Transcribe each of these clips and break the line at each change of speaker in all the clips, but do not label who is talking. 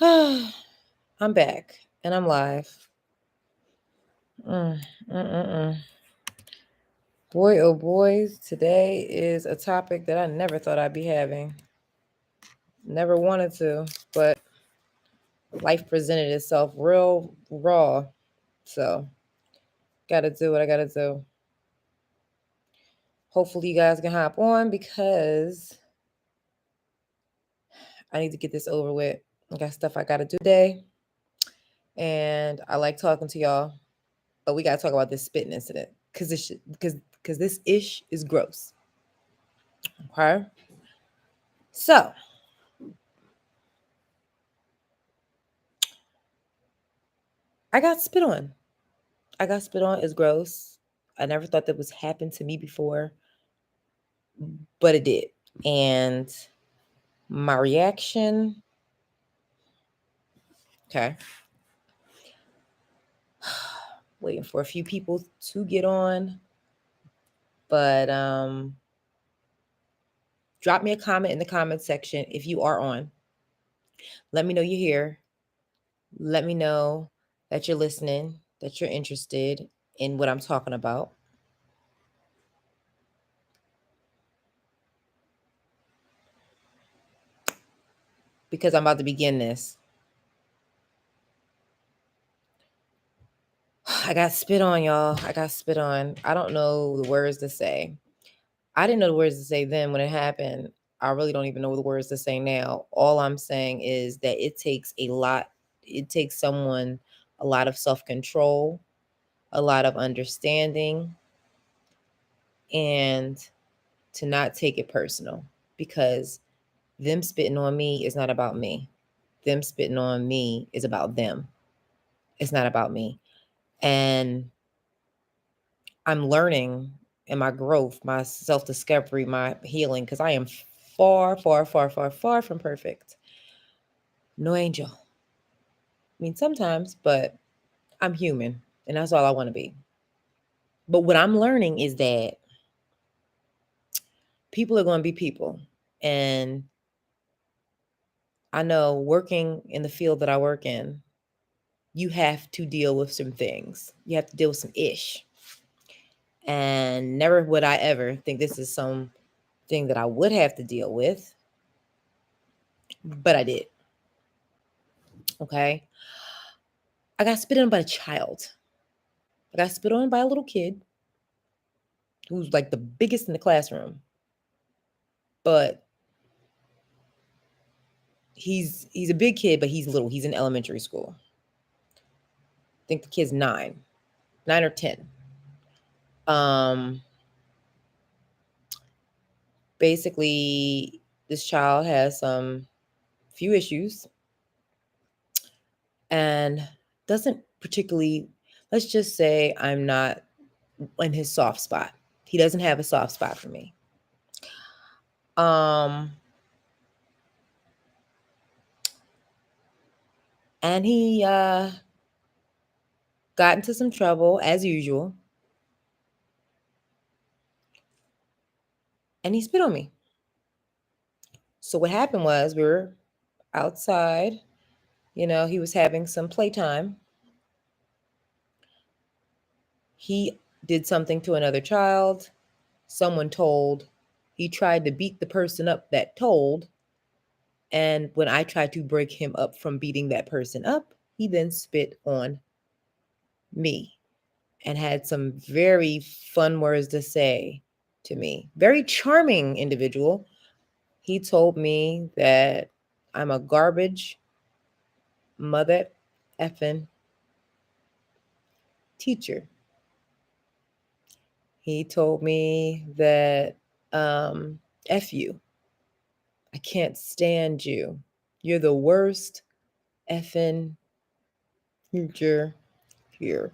I'm back and I'm live. Mm, mm, mm, mm. Boy, oh boy, today is a topic that I never thought I'd be having. Never wanted to, but life presented itself real raw. So, gotta do what I gotta do. Hopefully, you guys can hop on because I need to get this over with. I got stuff I gotta do today, and I like talking to y'all, but we gotta talk about this spitting incident because this ish is gross. Okay, so I got spit on. I got spit on. It's gross. I never thought that was happened to me before, but it did. And my reaction, okay, waiting for a few people to get on, but drop me a comment in the comment section if you are on. Let me know you're here. Let me know that you're listening, that you're interested in what I'm talking about. Because I'm about to begin this. I got spit on, y'all. I got spit on. I don't know the words to say. I didn't know the words to say then when it happened. I really don't even know the words to say now. All I'm saying is that it takes a lot. It takes someone a lot of self-control, a lot of understanding, and to not take it personal, because them spitting on me is not about me. Them spitting on me is about them. It's not about me. And I'm learning in my growth, my self discovery, my healing, because I am far, far, far, far, far from perfect. No angel. I mean, sometimes, but I'm human, and that's all I want to be. But what I'm learning is that people are going to be people. And I know working in the field that I work in, you have to deal with some things. You have to deal with some ish. And never would I ever think this is something that I would have to deal with, but I did. Okay. I got spit on by a child. I got spit on by a little kid who's like the biggest in the classroom. But he's a big kid, but he's little. He's in elementary school. I think the kid's 9 or 10. Um, Basically, this child has some few issues and doesn't particularly. Let's just say I'm not in his soft spot. He doesn't have a soft spot for me. Um, and he got into some trouble as usual, and he spit on me. So what happened was we were outside. He was having some playtime. He did something to another child. Someone told. He tried to beat the person up that told. And when I tried to break him up from beating that person up, he then spit on me and had some very fun words to say to me. Very charming individual. He told me that I'm a garbage mother effing teacher. He told me that F you. I can't stand you. You're the worst effing teacher here.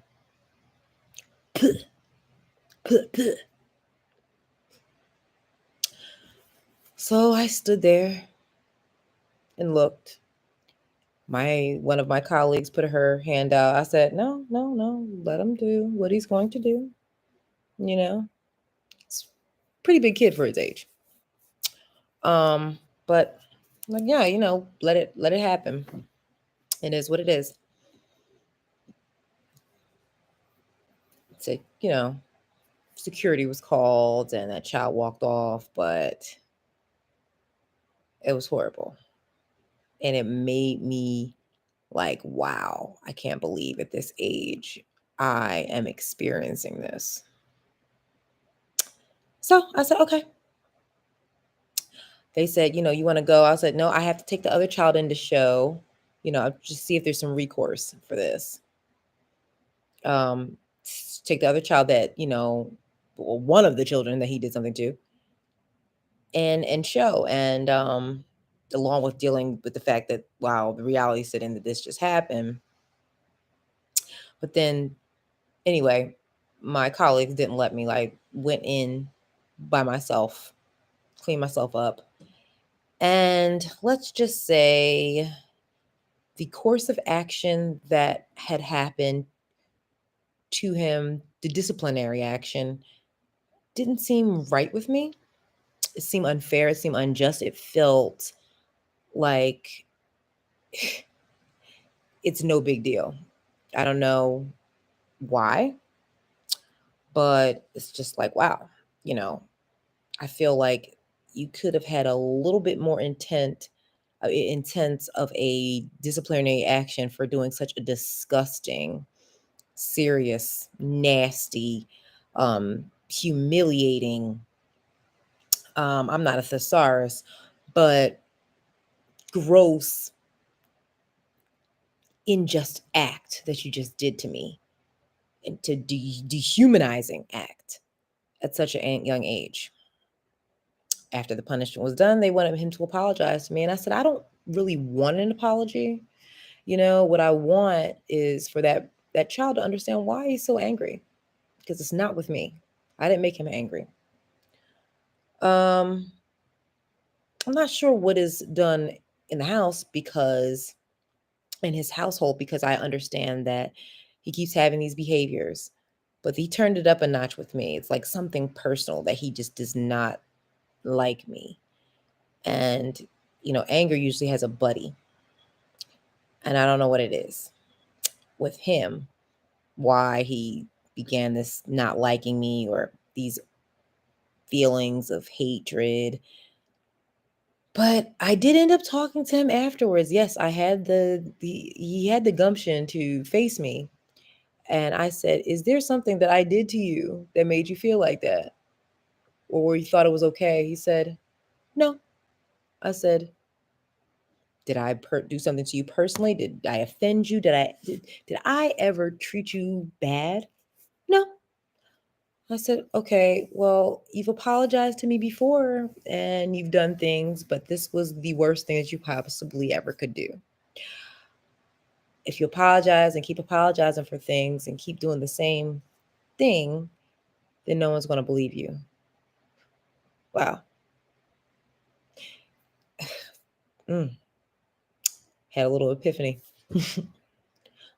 Puh, puh, puh. So I stood there and looked. My one of my colleagues put her hand out. I said, "No, no, no. Let him do what he's going to do." You know, it's a pretty big kid for his age. But like, yeah, let it happen. It is what it is. So, security was called and that child walked off, but it was horrible. And it made me like, wow, I can't believe at this age I am experiencing this. So I said, okay. They said, you want to go? I said, no, I have to take the other child in to show, just see if there's some recourse for this. Take the other child that, one of the children that he did something to, and show. And along with dealing with the fact that, wow, the reality set in that this just happened. But then anyway, my colleagues didn't let me, like, went in by myself, cleaned myself up. And let's just say the course of action that had happened to him, the disciplinary action, didn't seem right with me. It seemed unfair. It seemed unjust. It felt like it's no big deal. I don't know why, but it's just like, wow, I feel like you could have had a little bit more intense of a disciplinary action for doing such a disgusting, serious, nasty, humiliating, I'm not a thesaurus, but gross, unjust act that you just did to me, and to dehumanizing act at such a young age. After the punishment was done, they wanted him to apologize to me. And I said, I don't really want an apology. What I want is for that child to understand why he's so angry, because it's not with me. I didn't make him angry. I'm not sure what is done in the house, because in his household, because I understand that he keeps having these behaviors, but he turned it up a notch with me. It's like something personal that he just does not like me. And, anger usually has a buddy. And I don't know what it is with him, why he began this not liking me, or these feelings of hatred. But I did end up talking to him afterwards. Yes, I had he had the gumption to face me. And I said, "Is there something that I did to you that made you feel like that? Or where you thought it was okay?" He said, "No." I said, "Did I do something to you personally? Did I offend you? Did I ever treat you bad?" "No." I said, "Okay, well, you've apologized to me before and you've done things, but this was the worst thing that you possibly ever could do. If you apologize and keep apologizing for things and keep doing the same thing, then no one's going to believe you." Wow. Mm, had a little epiphany.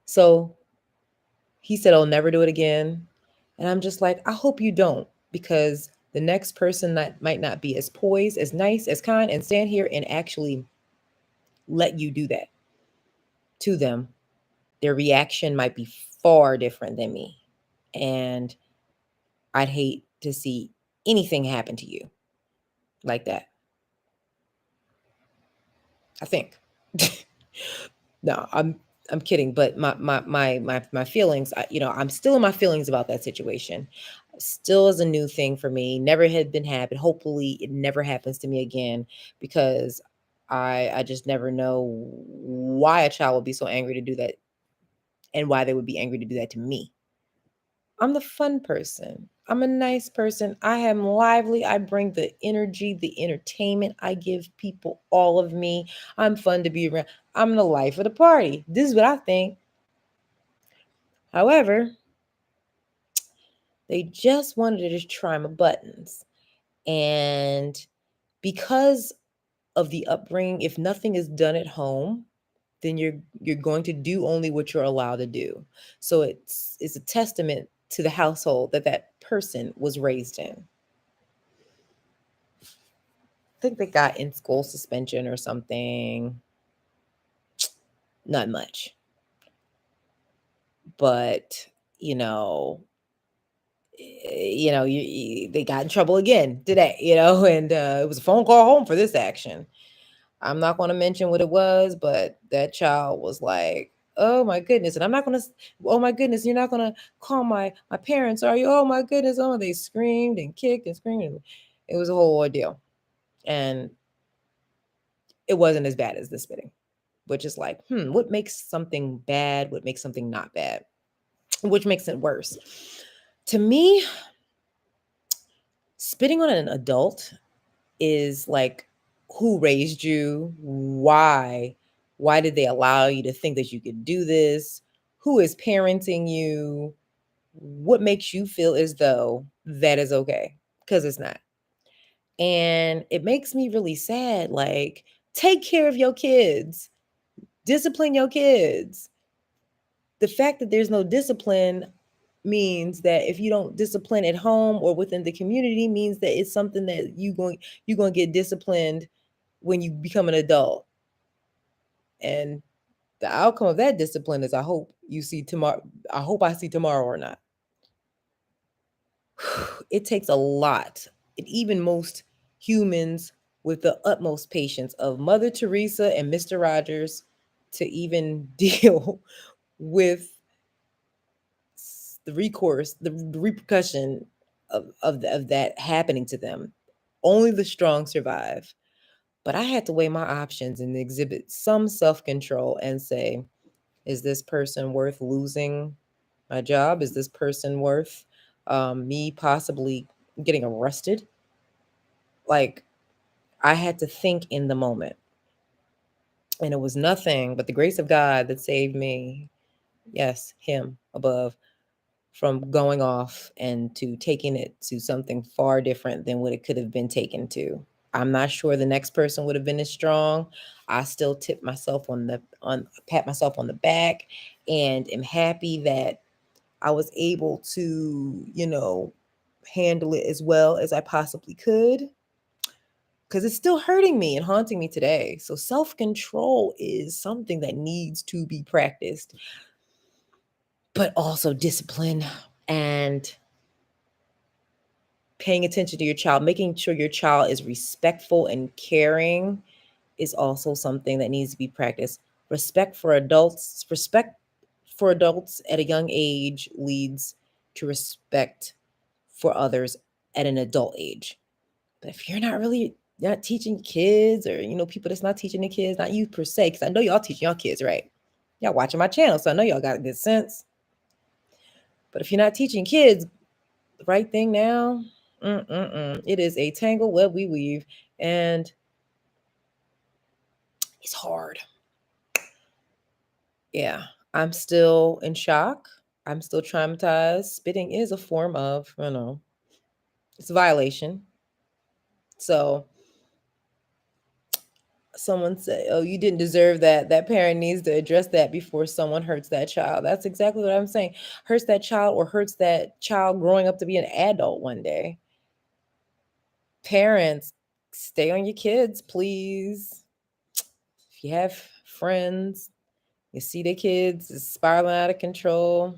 So he said, "I'll never do it again." And I'm just like, I hope you don't, because the next person that might not be as poised, as nice, as kind, and stand here and actually let you do that to them, their reaction might be far different than me. And I'd hate to see anything happen to you like that. I think. No, I'm kidding, but my feelings, I'm still in my feelings about that situation. Still is a new thing for me. Never had been happened. Hopefully it never happens to me again, because I just never know why a child would be so angry to do that, and why they would be angry to do that to me. I'm the fun person. I'm a nice person. I am lively. I bring the energy, the entertainment. I give people all of me. I'm fun to be around. I'm the life of the party. This is what I think. However, they just wanted to try my buttons. And because of the upbringing, if nothing is done at home, then you're going to do only what you're allowed to do. So it's a testament to the household that person was raised in. I think they got in school suspension or something. Not much. But, you know, they got in trouble again today, and it was a phone call home for this action. I'm not going to mention what it was, but that child was like, "Oh my goodness!" And I'm not going to. "Oh my goodness, you're not going to call my parents, are you?" "Oh my goodness!" Oh, they screamed and kicked and screamed. And it was a whole ordeal, and it wasn't as bad as the spitting, which is like, what makes something bad? What makes something not bad? Which makes it worse? To me, spitting on an adult is like, who raised you? Why did they allow you to think that you could do this? Who is parenting you? What makes you feel as though that is okay? Because it's not. And it makes me really sad. Like, take care of your kids, discipline your kids. The fact that there's no discipline means that if you don't discipline at home or within the community, means that it's something that you're going to get disciplined when you become an adult. And the outcome of that discipline is, I hope you see tomorrow. I hope I see tomorrow or not. It takes a lot, and even most humans with the utmost patience of Mother Teresa and Mr. Rogers to even deal with the recourse, the repercussion of that happening to them. Only the strong survive. But I had to weigh my options and exhibit some self control and say, is this person worth losing my job? Is this person worth me possibly getting arrested? Like, I had to think in the moment. And it was nothing but the grace of God that saved me. Yes, Him above, from going off and to taking it to something far different than what it could have been taken to. I'm not sure the next person would have been as strong. I still pat myself on the back and am happy that I was able to, handle it as well as I possibly could, because it's still hurting me and haunting me today. So self-control is something that needs to be practiced, but also discipline and paying attention to your child, making sure your child is respectful and caring is also something that needs to be practiced. Respect for adults at a young age leads to respect for others at an adult age. But if you're not teaching kids, or people that's not teaching the kids, not you per se, because I know y'all teaching y'all kids, right? Y'all watching my channel, so I know y'all got good sense. But if you're not teaching kids the right thing now, it is a tangle web we weave, and it's hard. Yeah, I'm still in shock. I'm still traumatized. Spitting is a form of, it's a violation. So someone say, "Oh, you didn't deserve that." That parent needs to address that before someone hurts that child. That's exactly what I'm saying. Hurts that child, or hurts that child growing up to be an adult one day. Parents, stay on your kids, please. If you have friends, you see the kids is spiraling out of control,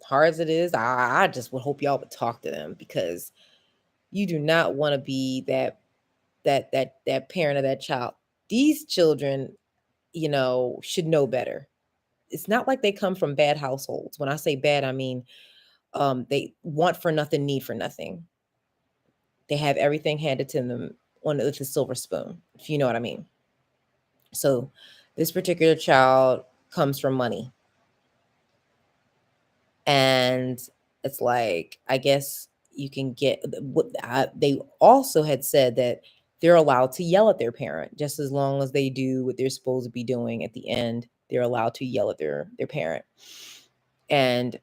hard as it is, I just would hope y'all would talk to them, because you do not want to be that parent of that child. These children, should know better. It's not like they come from bad households. When I say bad, I mean they want for nothing, need for nothing. They have everything handed to them with a silver spoon, if you know what I mean. So this particular child comes from money. And it's like, I guess you can get what they also had said, that they're allowed to yell at their parent just as long as they do what they're supposed to be doing at the end. They're allowed to yell at their parent. And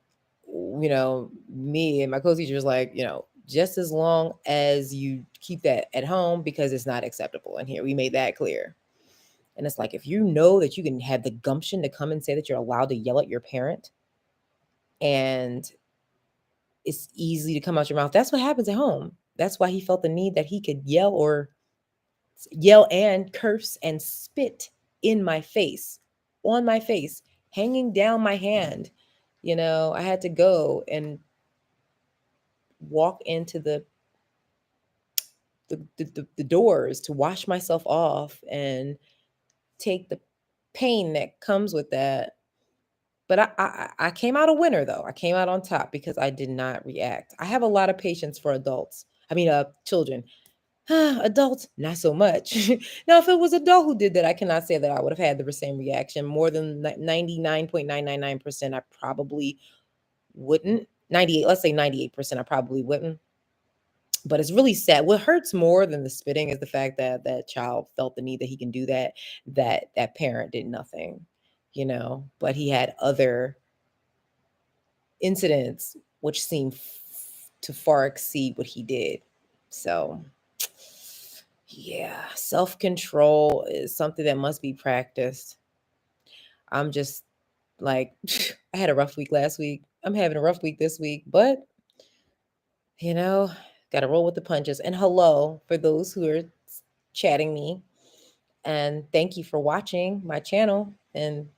me and my co-teacher was like, just as long as you keep that at home, because it's not acceptable in here. We made that clear. And it's like, if you know that you can have the gumption to come and say that you're allowed to yell at your parent, and it's easy to come out your mouth. That's what happens at home. That's why he felt the need that he could yell and curse and spit in my face, on my face, hanging down my hand. I had to go and walk into the doors to wash myself off and take the pain that comes with that. But I came out a winner though. I came out on top because I did not react. I have a lot of patience for adults. I mean, children. Adults, not so much. Now, if it was adult who did that, I cannot say that I would have had the same reaction. More than 99.999%, I probably wouldn't. 98, let's say 98%, I probably wouldn't. But it's really sad. What hurts more than the spitting is the fact that that child felt the need that he can do that, that parent did nothing, but he had other incidents which seem to far exceed what he did. So, yeah, self-control is something that must be practiced. I'm just like, I had a rough week last week. I'm having a rough week this week, but you know, got to roll with the punches. And hello for those who are chatting me. And thank you for watching my channel and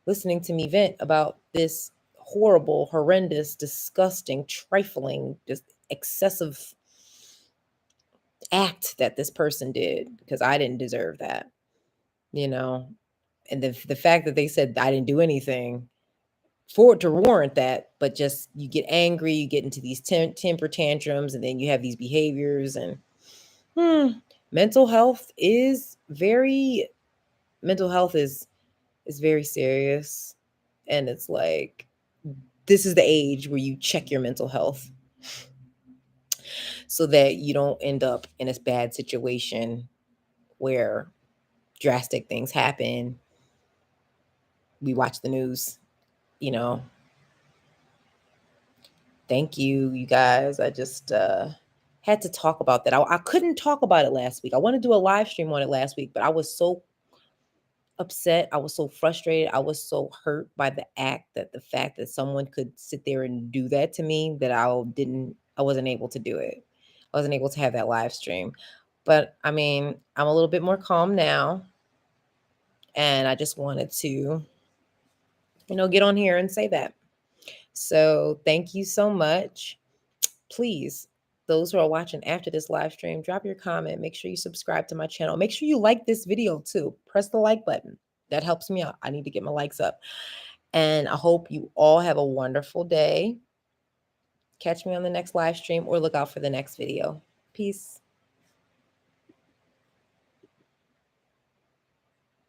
listening to me vent about this horrible, horrendous, disgusting, trifling, just excessive act that this person did, because I didn't deserve that, you know. And the fact that they said I didn't do anything for it to warrant that, but just you get angry, you get into these temper tantrums, and then you have these behaviors. And mental health is very serious. And it's like, this is the age where you check your mental health so that you don't end up in a bad situation where drastic things happen. We watch the news, you know. Thank you, you guys. I just had to talk about that. I couldn't talk about it last week. I wanted to do a live stream on it last week, but I was so upset. I was so frustrated. I was so hurt by the fact that someone could sit there and do that to me, that I wasn't able to do it. I wasn't able to have that live stream. But I mean, I'm a little bit more calm now. And I just wanted to, get on here and say that. So thank you so much. Please, those who are watching after this live stream, drop your comment. Make sure you subscribe to my channel. Make sure you like this video too. Press the like button. That helps me out. I need to get my likes up. And I hope you all have a wonderful day. Catch me on the next live stream or look out for the next video. Peace.